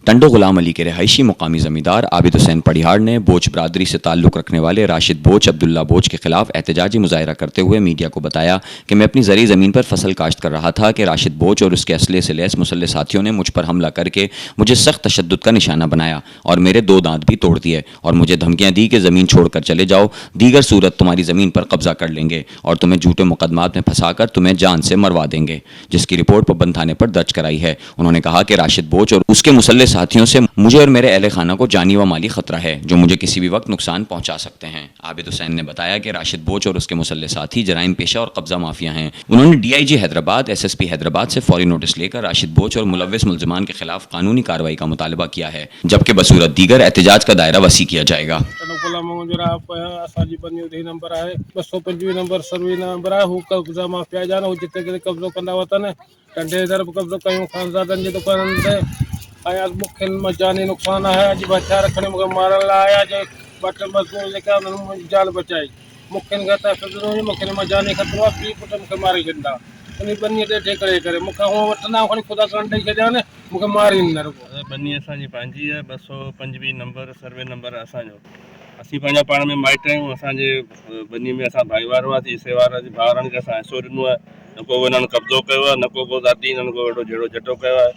ٹنڈو غلام علی کے رہائشی مقامی زمیندار عابد حسین پڑیہاڑ نے بوچ برادری سے تعلق رکھنے والے راشد بوچ عبداللہ بوچ کے خلاف احتجاجی مظاہرہ کرتے ہوئے میڈیا کو بتایا کہ میں اپنی زرعی زمین پر فصل کاشت کر رہا تھا کہ راشد بوچ اور اس کے اسلحے سے لیس مسلح ساتھیوں نے مجھ پر حملہ کر کے مجھے سخت تشدد کا نشانہ بنایا اور میرے 2 دانت بھی توڑ دیے اور مجھے دھمکیاں دی کہ زمین چھوڑ کر چلے جاؤ، دیگر صورت تمہاری زمین پر قبضہ کر لیں گے اور تمہیں جھوٹے مقدمات میں پھنسا کر تمہیں جان سے مروا دیں گے، جس کی رپورٹ پابند تھانے پر درج کرائی ہے۔ انہوں نے کہا کہ راشد بوچ اور اس کے مسلح ساتھیوں سے مجھے اور میرے اہل خانہ کو جانی و مالی خطرہ ہے جو مجھے کسی بھی وقت نقصان پہنچا سکتے ہیں۔ عابد حسین نے بتایا کہ راشد بوچ اور اس کے مسلح ساتھی جرائم پیشہ اور قبضہ مافیا ہیں۔ انہوں نے DIG حیدرآباد SSP حیدرآباد سے فوری نوٹس لے کر راشد بوچ اور ملوث ملزمان کے خلاف قانونی کارروائی کا مطالبہ کیا ہے، جبکہ بصورت دیگر احتجاج کا دائرہ وسیع کیا جائے گا۔ نمبر ہے 225 نمبر سروے نمبر ہے ہو قبضہ مافیا جانا ہو جتے کے قبضہ کندا وطن ہے ٹنڈے در قبضہ کیوں خانزادن جے دکان دے آیا مکھن مجانی نقصان ہے اج بچا رکھنے مگر مارن لایا جو بٹن مزدور لے کے انہوں جان بچائی مکھن گتا فضروں مکھن مجانی خطرہ پی پٹم کے ماری جندا انہی بنی دے ٹھیکڑے کرے مکھا ہو وٹنا کھنی خدا کنڈے کے جانے مکھے ماری نہ رکو بنی اساں جی پانجی ہے 225 نمبر سروے نمبر اساں جو اسی پنجا پان میں مائٹ ہیں اساں جے بنی میں اساں بھائی وار واسی سیوار جی بھاورن کے اساں سو ڏنو ہے نہ کو انہن قبضو کيو ہے نہ کو ذاتي انہن کو جهڙو جٽو کيو ہے